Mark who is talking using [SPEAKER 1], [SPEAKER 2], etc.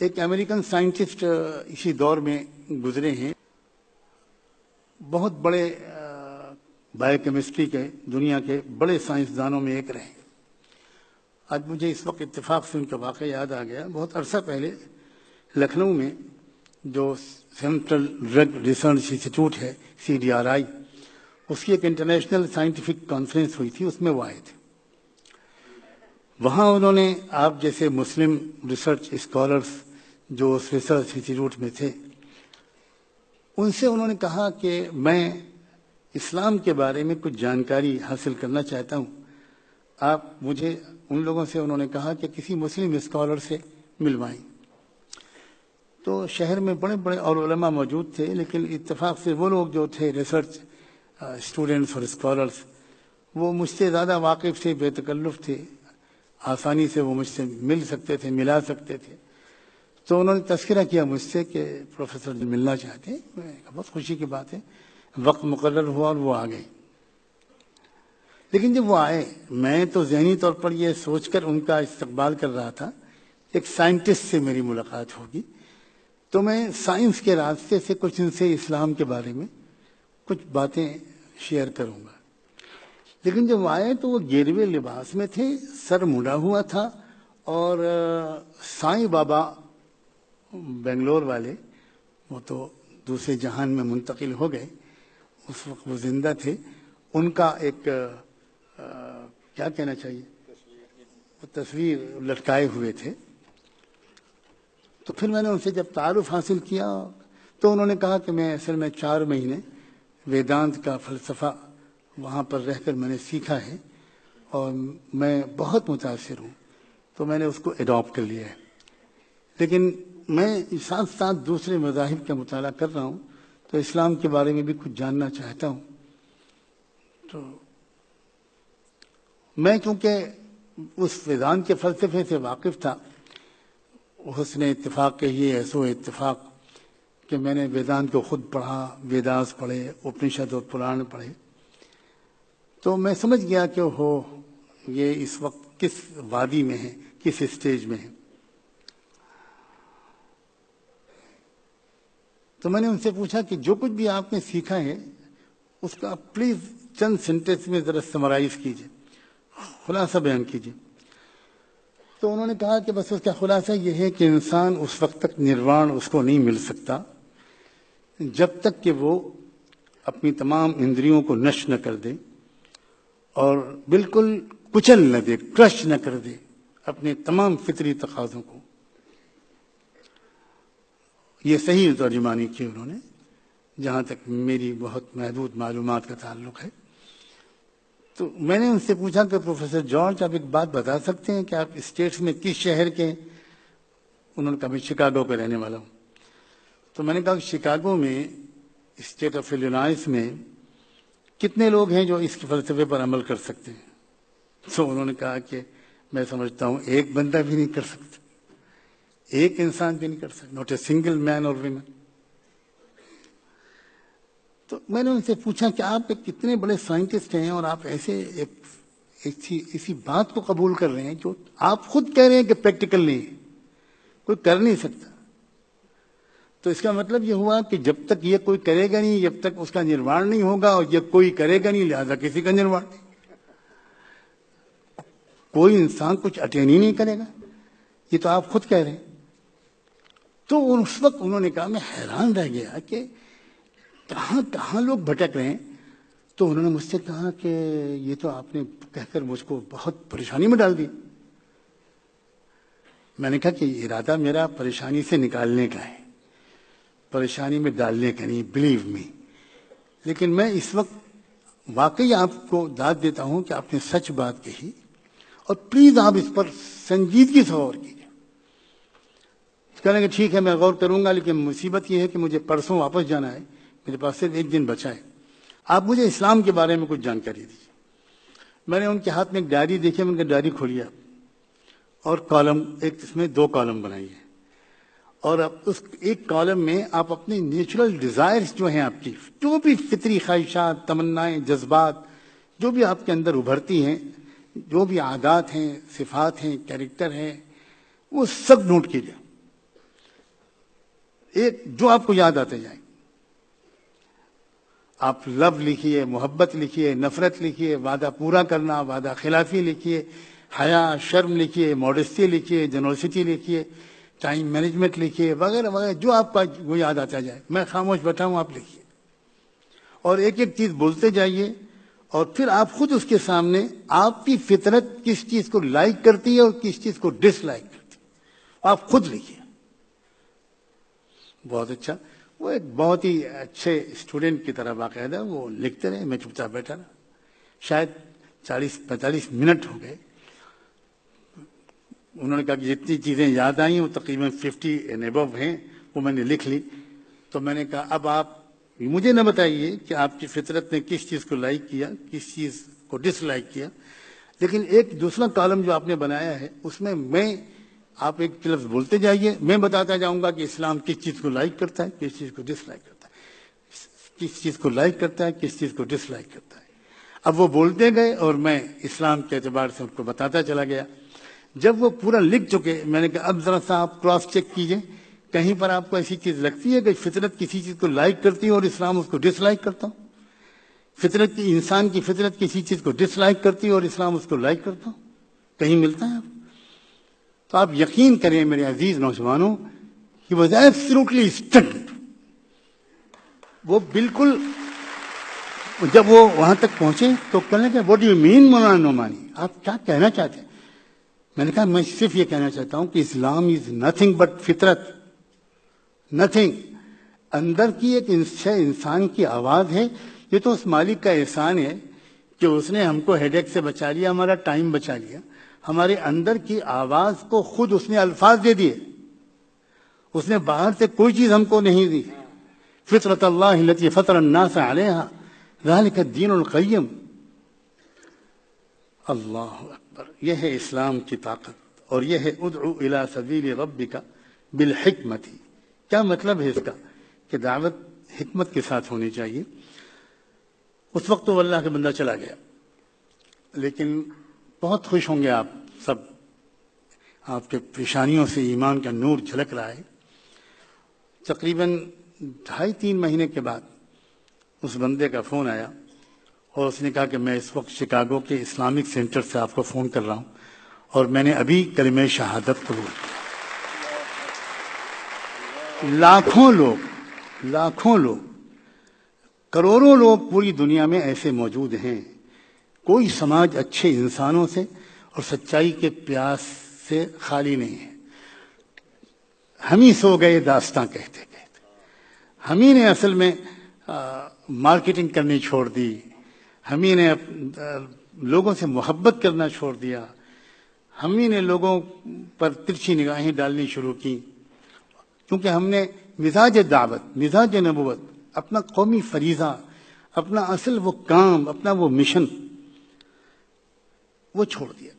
[SPEAKER 1] ایک American scientist اسی دور میں گزرے ہیں، بہت بڑے بایو کیمسٹری کے دنیا کے بڑے سائنسدانوں میں ایک رہے۔ آج مجھے اس وقت اتفاق سے ان کا واقعہ یاد آ گیا۔ بہت عرصہ پہلے لکھنؤ میں جو سینٹرل ڈرگ ریسرچ انسٹیٹیوٹ ہے CDRI، اس کی ایک انٹرنیشنل سائنٹیفک کانفرنس ہوئی تھی، اس میں وہ آئے تھے۔ وہاں انہوں نے آپ جیسے مسلم ریسرچ اسکالرس جو اس ریسرچ انسٹیٹیوٹ میں تھے، ان سے انہوں نے کہا کہ میں اسلام کے بارے میں کچھ جانکاری حاصل کرنا چاہتا ہوں، آپ مجھے ان لوگوں سے انہوں نے کہا کہ کسی مسلم اسکالر سے ملوائیں۔ تو شہر میں بڑے بڑے اور علماء موجود تھے، لیکن اتفاق سے وہ لوگ جو تھے ریسرچ اسٹوڈنٹس اور اسکالرس، وہ مجھ سے زیادہ واقف تھے، بے تکلف تھے، آسانی سے وہ مجھ سے مل سکتے تھے، ملا سکتے تھے۔ تو انہوں نے تذکرہ کیا مجھ سے کہ پروفیسر ملنا چاہتے ہیں۔ میں نے کہا بہت خوشی کی بات ہے۔ وقت مقرر ہوا اور وہ آ گئے۔ لیکن جب وہ آئے، میں تو ذہنی طور پر یہ سوچ کر ان کا استقبال کر رہا تھا، ایک سائنٹسٹ سے میری ملاقات ہوگی، تو میں سائنس کے راستے سے کچھ ان سے اسلام کے بارے میں کچھ باتیں شیئر کروں گا۔ لیکن جب وہ آئے تو وہ گیروے لباس میں تھے، سر مڑا ہوا تھا، اور سائیں بابا بنگلور والے، وہ تو دوسرے جہان میں منتقل ہو گئے، اس وقت وہ زندہ تھے، ان کا ایک کیا کہنا چاہیے، وہ تصویر لٹکائے ہوئے تھے۔ تو پھر میں نے ان سے جب تعارف حاصل کیا تو انہوں نے کہا کہ میں اصل میں 4 مہینے ویدانت کا فلسفہ وہاں پر رہ کر میں نے سیکھا ہے اور میں بہت متاثر ہوں، تو میں نے اس کو اڈاپٹ کر لیا ہے۔ لیکن میں ساتھ ساتھ دوسرے مذاہب کا مطالعہ کر رہا ہوں، تو اسلام کے بارے میں بھی کچھ جاننا چاہتا ہوں۔ تو میں چونکہ اس ویدانت کے فلسفے سے واقف تھا، حسن اتفاق کہیے ایسو اتفاق کہ میں نے ویدانت کو خود پڑھا، ویداس پڑھے، اپنشد اور پران پڑھے، تو میں سمجھ گیا کہ یہ اس وقت کس وادی میں ہے، کس اسٹیج میں ہے۔ تو میں نے ان سے پوچھا کہ جو کچھ بھی آپ نے سیکھا ہے اس کا پلیز چند سینٹنس میں ذرا سمرائز کیجیے، خلاصہ بیان کیجیے۔ تو انہوں نے کہا کہ بس اس کا خلاصہ یہ ہے کہ انسان اس وقت تک نروان اس کو نہیں مل سکتا جب تک کہ وہ اپنی تمام اندریوں کو نشٹ نہ کر دے اور بالکل کچل نہ دے، کرش نہ کر دے اپنے تمام فطری تقاضوں کو۔ یہ صحیح ترجمانی کی انہوں نے، جہاں تک میری بہت محدود معلومات کا تعلق ہے۔ تو میں نے ان سے پوچھا کہ پروفیسر جارج، آپ ایک بات بتا سکتے ہیں کہ آپ اسٹیٹس میں کس شہر کے ہیں؟ انہوں نے کہا میں شکاگو کا رہنے والا ہوں۔ تو میں نے کہا کہ شکاگو میں، اسٹیٹ آف الینوائس میں کتنے لوگ ہیں جو اس فلسفے پر عمل کر سکتے ہیں؟ تو انہوں نے کہا کہ میں سمجھتا ہوں ایک بندہ بھی نہیں کر سکتا، ایک انسان بھی نہیں کر سکتا، ناٹ اے سنگل مین اور ویمن۔ تو میں نے ان سے پوچھا کہ آپ ایک کتنے بڑے سائنٹسٹ ہیں اور آپ ایسے ایسی بات کو قبول کر رہے ہیں جو آپ خود کہہ رہے ہیں کہ پریکٹیکل نہیں ہے، کوئی کر نہیں سکتا۔ تو اس کا مطلب یہ ہوا کہ جب تک یہ کوئی کرے گا نہیں، جب تک اس کا نروان نہیں ہوگا، اور یہ کوئی کرے گا نہیں، لہذا کسی کا نروان نہیں۔ کوئی انسان کچھ اٹین ہی نہیں کرے گا، یہ تو آپ خود کہہ رہے ہیں۔ تو اس وقت انہوں نے کہا، میں حیران رہ گیا کہ کہاں کہاں لوگ بھٹک رہے ہیں۔ تو انہوں نے مجھ سے کہا کہ یہ تو آپ نے کہہ کر مجھ کو بہت پریشانی میں ڈال دی۔ میں نے کہا کہ ارادہ میرا پریشانی سے نکالنے کا ہے، پریشانی میں ڈالنے کا نہیں، بلیو می۔ لیکن میں اس وقت واقعی آپ کو داد دیتا ہوں کہ آپ نے سچ بات کہی، اور پلیز آپ اس پر سنجیدگی سے غور کیجیے۔ کہنے کہ ٹھیک ہے میں غور کروں گا، لیکن مصیبت یہ ہے کہ مجھے پرسوں واپس جانا ہے، میرے پاس صرف 1 دن بچا ہے، آپ مجھے اسلام کے بارے میں کچھ جانکاری دیجیے۔ میں نے ان کے ہاتھ میں ایک ڈائری دیکھی، میں ان کا ڈائری کھولیا اور کالم، ایک اس میں 2 کالم بنائیے، اور اب اس ایک کالم میں آپ اپنے نیچرل ڈیزائرز جو ہیں، آپ کی جو بھی فطری خواہشات، تمنائیں، جذبات جو بھی آپ کے اندر ابھرتی ہیں، جو بھی عادات ہیں، صفات ہیں، کیریکٹر ہیں، وہ سب نوٹ کیجیے۔ ایک جو آپ کو یاد آتے جائیں. آپ لو لکھیے, محبت لکھیے, نفرت لکھیے, وعدہ پورا کرنا, وعدہ خلافی لکھیے, حیا, شرم لکھیے, ماڈسٹی لکھیے, جنروسٹی لکھیے, ٹائم مینجمنٹ لکھیے, وغیرہ وغیرہ, جو آپ کا وہ یاد آتا جائے. میں خاموش بیٹھا ہوں, آپ لکھیے اور ایک ایک چیز بولتے جائیے. اور پھر آپ خود اس کے سامنے آپ کی فطرت کس چیز کو لائک کرتی ہے اور کس چیز کو ڈس لائک کرتی ہے, آپ خود لکھیے. بہت اچھا. وہ ایک بہت ہی اچھے اسٹوڈنٹ کی طرح باقاعدہ وہ لکھتے رہے, میں چپ چاپ بیٹھا رہا. شاید 40-45 منٹ ہو گئے. انہوں نے کہا کہ جتنی چیزیں یاد آئیں وہ تقریباً 50 اینڈ ابو ہیں, وہ میں نے لکھ لی. تو میں نے کہا اب آپ مجھے نہ بتائیے کہ آپ کی فطرت نے کس چیز کو لائک کیا, کس چیز کو ڈس لائک کیا, لیکن ایک دوسرا کالم جو آپ نے بنایا ہے اس میں آپ ایک لفظ بولتے جائیے, میں بتاتا جاؤں گا کہ اسلام کس چیز کو لائک کرتا ہے, کس چیز کو ڈس لائک کرتا ہے, کس چیز کو لائک کرتا ہے, کس چیز کو ڈس لائک کرتا ہے. اب وہ بولتے گئے اور میں اسلام کے اعتبار سے ان کو بتاتا چلا گیا. جب وہ پورا لکھ چکے, میں نے کہا اب ذرا سا آپ کراس چیک کیجئے, کہیں پر آپ کو ایسی چیز لگتی ہے کہ فطرت کسی چیز کو لائک کرتی ہے اور اسلام اس کو ڈس لائک کرتا ہوں, فطرت کی, انسان کی فطرت کسی چیز کو ڈس لائک کرتی ہے اور اسلام اس کو لائک کرتا ہوں, کہیں ملتا ہے آپ؟ تو آپ یقین کریں میرے عزیز نوجوانوں, he was absolutely stunned. وہ بالکل, جب وہ وہاں تک پہنچے تو کہنے لگے what do you mean مولانا نعمانی, آپ کیا کہنا چاہتے ہیں؟ میں نے کہا میں صرف یہ کہنا چاہتا ہوں کہ اسلام از نتھنگ بٹ فطرت, نتھنگ. اندر کی ایک انسان کی آواز ہے, یہ تو اس مالک کا احسان ہے کہ اس نے ہم کو ہیڈ ایک سے بچا لیا, ہمارا ٹائم بچا لیا. ہمارے اندر کی آواز کو خود اس نے الفاظ دے دیے, اس نے باہر سے کوئی چیز ہم کو نہیں دی. فطرت اللہ التی فطر الناس علیہا ذالک الدین القیم. اللہ اکبر, یہ ہے اسلام کی طاقت, اور یہ ہے ادعو الی سبیل ربک بالحکمت. کیا مطلب ہے اس کا؟ کہ دعوت حکمت کے ساتھ ہونی چاہیے. اس وقت تو اللہ کا بندہ چلا گیا, لیکن بہت خوش ہوں گے آپ سب, آپ کے پیشانیوں سے ایمان کا نور جھلک رہا ہے. تقریباً 2.5-3 مہینے کے بعد اس بندے کا فون آیا اور اس نے کہا کہ میں اس وقت شکاگو کے اسلامک سینٹر سے آپ کو فون کر رہا ہوں اور میں نے ابھی کلمہ شہادت قبول کیا. لاکھوں لوگ, کروڑوں لوگ پوری دنیا میں ایسے موجود ہیں. کوئی سماج اچھے انسانوں سے اور سچائی کے پیاس سے خالی نہیں ہے. ہم ہی سو گئے داستاں کہتے کہتے, ہم ہی نے اصل میں مارکیٹنگ کرنی چھوڑ دی, ہم ہی نے لوگوں سے محبت کرنا چھوڑ دیا, ہم ہی نے لوگوں پر ترچھی نگاہیں ڈالنی شروع کی, کیونکہ ہم نے مزاج دعوت, مزاج نبوت, اپنا قومی فریضہ, اپنا اصل وہ کام, اپنا وہ مشن وہ چھوڑ دیا.